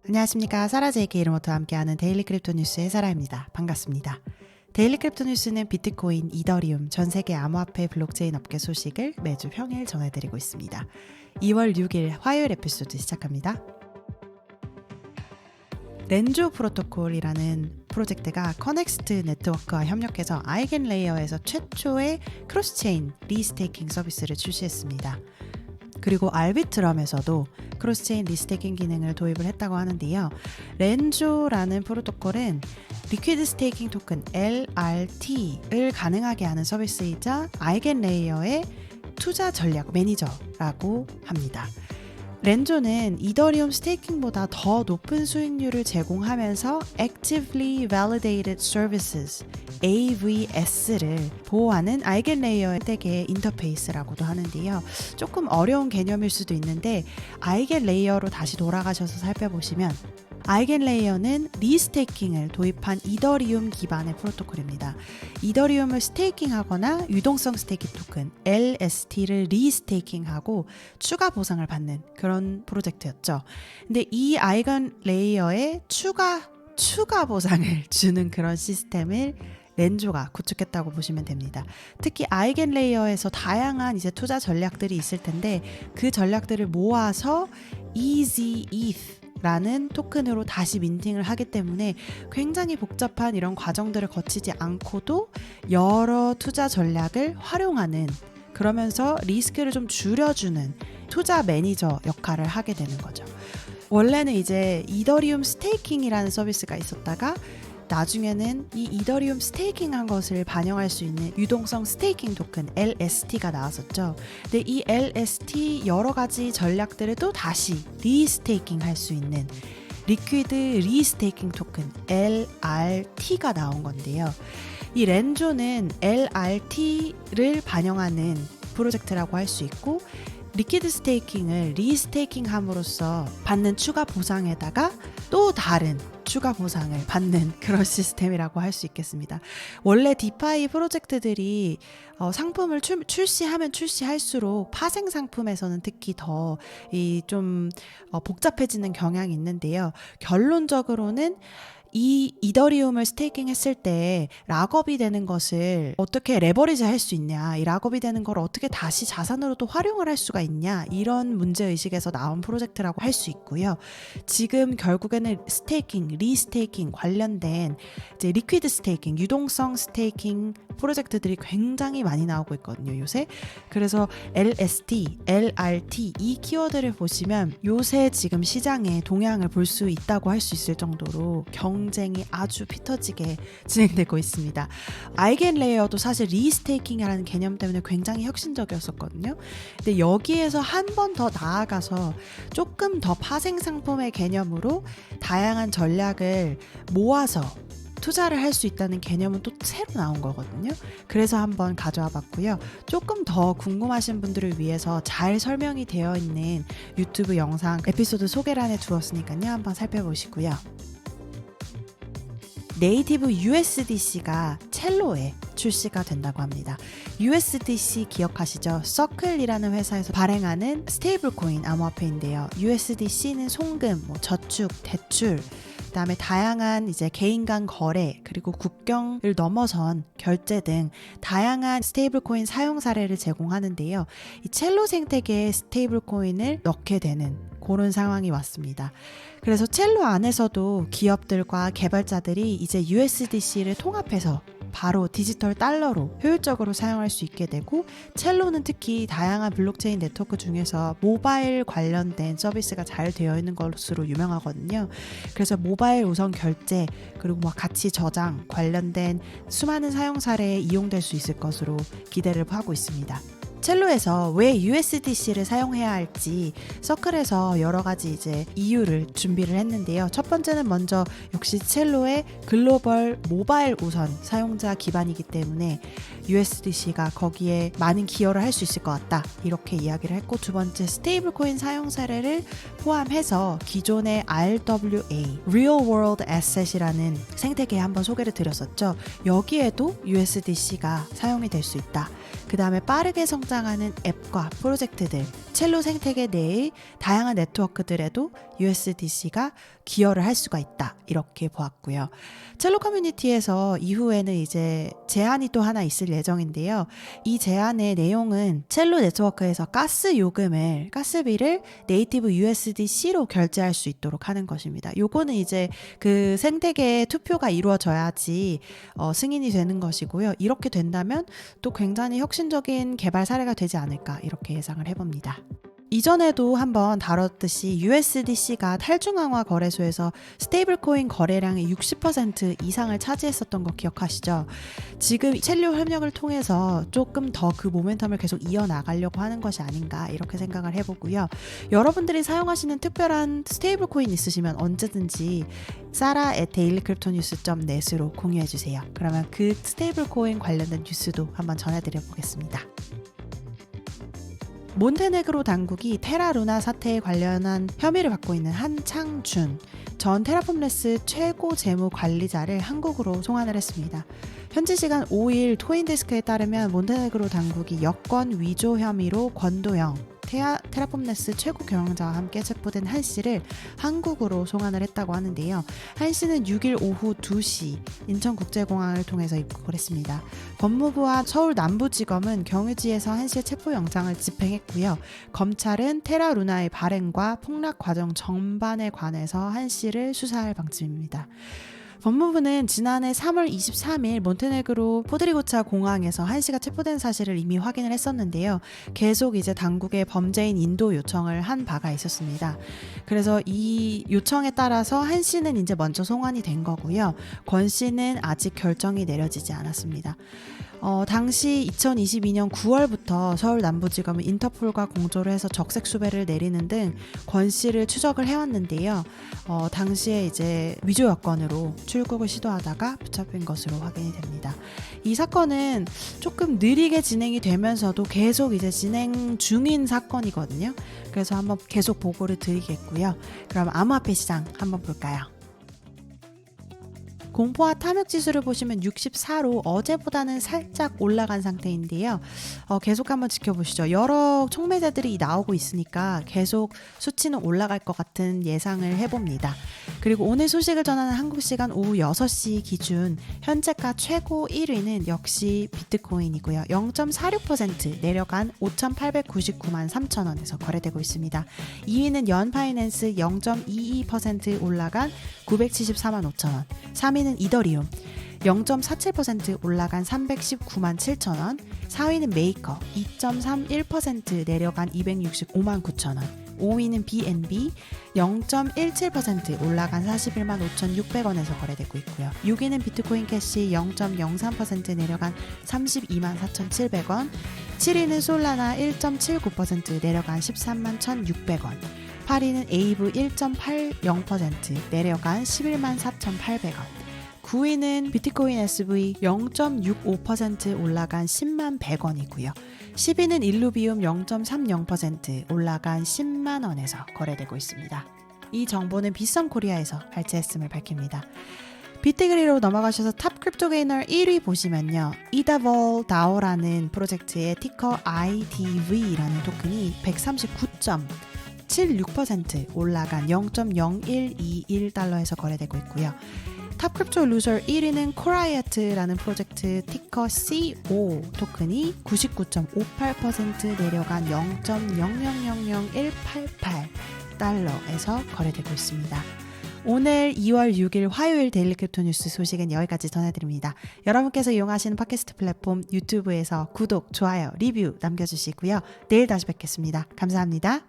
안녕하십니까. 사라제이케 이르모토와 함께하는 데일리 크립토 뉴스의 사라입니다. 반갑습니다. 데일리 크립토 뉴스는 비트코인, 이더리움, 전 세계 암호화폐 블록체인 업계 소식을 매주 평일 전해드리고 있습니다. 2월 6일 화요일 에피소드 시작합니다. 렌조 프로토콜이라는 프로젝트가 커넥스트 네트워크와 협력해서 아이겐레이어에서 최초의 크로스체인 리스테이킹 서비스를 출시했습니다. 그리고 알비트럼에서도 크로스체인 리스테이킹 기능을 도입을 했다고 하는데요. 렌조라는 프로토콜은 리퀴드 스테이킹 토큰 LRT를 가능하게 하는 서비스이자 아이겐레이어의 투자 전략 매니저라고 합니다. 렌조는 이더리움 스테이킹보다 더 높은 수익률을 제공하면서 Actively Validated Services AVS를 보호하는 아이겐레이어의 세계의 인터페이스라고도 하는데요. 조금 어려운 개념일 수도 있는데 아이겐레이어로 다시 돌아가셔서 살펴보시면 아이겐레이어는 리스테이킹을 도입한 이더리움 기반의 프로토콜입니다. 이더리움을 스테이킹하거나 유동성 스테이킹 토큰 LST를 리스테이킹하고 추가 보상을 받는 그런 프로젝트였죠. 근데 이 아이겐레이어에 추가 보상을 주는 그런 시스템을 렌조가 구축했다고 보시면 됩니다. 특히 아이겐레이어에서 다양한 이제 투자 전략들이 있을 텐데 그 전략들을 모아서 Easy ETH 라는 토큰으로 다시 민팅을 하기 때문에 굉장히 복잡한 이런 과정들을 거치지 않고도 여러 투자 전략을 활용하는, 그러면서 리스크를 좀 줄여주는 투자 매니저 역할을 하게 되는 거죠. 원래는 이제 이더리움 스테이킹이라는 서비스가 있었다가 나중에는 이 이더리움 스테이킹한 것을 반영할 수 있는 유동성 스테이킹 토큰 LST가 나왔었죠. 근데 이 LST 여러 가지 전략들을 또 다시 리스테이킹 할 수 있는 리퀴드 리스테이킹 토큰 LRT가 나온 건데요. 이 렌조는 LRT를 반영하는 프로젝트라고 할 수 있고, 리퀴드 스테이킹을 리스테이킹 함으로써 받는 추가 보상에다가 또 다른 추가 보상을 받는 그런 시스템이라고 할 수 있겠습니다. 원래 디파이 프로젝트들이 상품을 출시하면 출시할수록 파생 상품에서는 특히 더 좀 복잡해지는 경향이 있는데요. 결론적으로는 이 이더리움을 스테이킹 했을 때 락업이 되는 것을 어떻게 레버리지 할 수 있냐, 이 락업이 되는 걸 어떻게 다시 자산으로 또 활용을 할 수가 있냐, 이런 문제의식에서 나온 프로젝트라고 할 수 있고요. 지금 결국에는 스테이킹, 리스테이킹 관련된 이제 리퀴드 스테이킹, 유동성 스테이킹 프로젝트들이 굉장히 많이 나오고 있거든요, 요새. 그래서 LST, LRT 이 키워드를 보시면 요새 지금 시장의 동향을 볼 수 있다고 할 수 있을 정도로 경쟁이 아주 피터지게 진행되고 있습니다. 아이겐레이어도 사실 리스테이킹이라는 개념 때문에 굉장히 혁신적이었었거든요. 근데 여기에서 한 번 더 나아가서 조금 더 파생 상품의 개념으로 다양한 전략을 모아서 투자를 할 수 있다는 개념은 또 새로 나온 거거든요. 그래서 한번 가져와 봤고요. 조금 더 궁금하신 분들을 위해서 잘 설명이 되어 있는 유튜브 영상 에피소드 소개란에 두었으니까요. 한번 살펴보시고요. 네이티브 USDC가 첼로에 출시가 된다고 합니다. USDC 기억하시죠? 서클이라는 회사에서 발행하는 스테이블 코인 암호화폐인데요. USDC는 송금, 저축, 대출, 그다음에 다양한 이제 개인 간 거래, 그리고 국경을 넘어선 결제 등 다양한 스테이블 코인 사용 사례를 제공하는데요. 이 첼로 생태계에 스테이블 코인을 넣게 되는 그런 상황이 왔습니다. 그래서 첼로 안에서도 기업들과 개발자들이 이제 USDC를 통합해서 바로 디지털 달러로 효율적으로 사용할 수 있게 되고, 첼로는 특히 다양한 블록체인 네트워크 중에서 모바일 관련된 서비스가 잘 되어 있는 것으로 유명하거든요. 그래서 모바일 우선 결제, 그리고 가치 저장 관련된 수많은 사용 사례에 이용될 수 있을 것으로 기대를 하고 있습니다. 첼로에서 왜 USDC를 사용해야 할지 서클에서 여러 가지 이제 이유를 준비를 했는데요. 첫 번째는 먼저 역시 첼로의 글로벌 모바일 우선 사용자 기반이기 때문에 USDC가 거기에 많은 기여를 할 수 있을 것 같다, 이렇게 이야기를 했고, 두 번째 스테이블 코인 사용 사례를 포함해서 기존의 RWA Real World Asset이라는 생태계에 한번 소개를 드렸었죠. 여기에도 USDC가 사용이 될 수 있다. 그 다음에 빠르게 성장하는 앱과 프로젝트들, 첼로 생태계 내의 다양한 네트워크들에도 USDC가 기여를 할 수가 있다. 이렇게 보았고요. 첼로 커뮤니티에서 이후에는 이제 제안이 또 하나 있을 예정인데요. 이 제안의 내용은 첼로 네트워크에서 가스비를 네이티브 USDC로 결제할 수 있도록 하는 것입니다. 요거는 이제 그 생태계에 투표가 이루어져야지 승인이 되는 것이고요. 이렇게 된다면 또 굉장히 혁신적인 개발 사례가 되지 않을까 이렇게 예상을 해봅니다. 이전에도 한번 다뤘듯이 USDC가 탈중앙화 거래소에서 스테이블 코인 거래량의 60% 이상을 차지했었던 거 기억하시죠? 지금 첼로 협력을 통해서 조금 더 그 모멘텀을 계속 이어나가려고 하는 것이 아닌가 이렇게 생각을 해보고요. 여러분들이 사용하시는 특별한 스테이블 코인 있으시면 언제든지 sara@dailycryptonews.net으로 공유해주세요. 그러면 그 스테이블 코인 관련된 뉴스도 한번 전해드려 보겠습니다. 몬테네그로 당국이 테라루나 사태에 관련한 혐의를 받고 있는 한창준 전 테라폼레스 최고 재무 관리자를 한국으로 송환을 했습니다. 현지 시간 5일 토인데스크에 따르면 몬테네그로 당국이 여권 위조 혐의로 권도영 테라폼레스 최고 경영자와 함께 체포된 한 씨를 한국으로 송환을 했다고 하는데요. 한 씨는 6일 오후 2시 인천국제공항을 통해서 입국을 했습니다. 법무부와 서울 남부지검은 경유지에서 한 씨의 체포영장을 집행했고요. 검찰은 테라루나의 발행과 폭락 과정 전반에 관해서 한 씨를 수사할 방침입니다. 법무부는 지난해 3월 23일 몬테네그로 포드리고차 공항에서 한 씨가 체포된 사실을 이미 확인을 했었는데요. 계속 이제 당국의 범죄인 인도 요청을 한 바가 있었습니다. 그래서 이 요청에 따라서 한 씨는 이제 먼저 송환이 된 거고요. 권 씨는 아직 결정이 내려지지 않았습니다. 당시 2022년 9월부터 서울 남부지검은 인터폴과 공조를 해서 적색 수배를 내리는 등 권 씨를 추적을 해왔는데요. 당시에 이제 위조 여권으로 출국을 시도하다가 붙잡힌 것으로 확인이 됩니다. 이 사건은 조금 느리게 진행이 되면서도 계속 이제 진행 중인 사건이거든요. 그래서 한번 계속 보고를 드리겠고요. 그럼 암호화폐 시장 한번 볼까요? 공포와 탐욕 지수를 보시면 64로 어제보다는 살짝 올라간 상태인데요. 계속 한번 지켜보시죠. 여러 촉매제들이 나오고 있으니까 계속 수치는 올라갈 것 같은 예상을 해봅니다. 그리고 오늘 소식을 전하는 한국 시간 오후 6시 기준 현재가 최고 1위는 역시 비트코인이고요. 0.46% 내려간 5,899만 3천 원에서 거래되고 있습니다. 2위는 연파이낸스 0.22% 올라간 974만 5천 원. 3위는 이더리움 0.47% 올라간 319만 7천 원. 4위는 메이커 2.31% 내려간 265만 9천 원. 5위는 BNB 0.17% 올라간 41만 5,600원에서 거래되고 있고요. 6위는 비트코인 캐시 0.03% 내려간 32만 4,700원. 7위는 솔라나 1.79% 내려간 13만 1,600원. 8위는 에이브 1.80% 내려간 11만 4,800원. 9위는 비트코인 SV 0.65% 올라간 10만 100원이고요. 10위는 일루비움 0.30% 올라간 10만 원에서 거래되고 있습니다. 이 정보는 비썸코리아에서 발제했음을 밝힙니다. 비트그리로 넘어가셔서 탑 크립토 게이너 1위 보시면요. 이다볼 다오라는 프로젝트의 티커 IDV라는 토큰이 139.76% 올라간 0.0121달러에서 거래되고 있고요. 탑 크립토 루저 1위는 코라이어트라는 프로젝트 티커 CO 토큰이 99.58% 내려간 0.0000188달러에서 거래되고 있습니다. 오늘 2월 6일 화요일 데일리 크립토 뉴스 소식은 여기까지 전해드립니다. 여러분께서 이용하시는 팟캐스트 플랫폼 유튜브에서 구독, 좋아요, 리뷰 남겨주시고요. 내일 다시 뵙겠습니다. 감사합니다.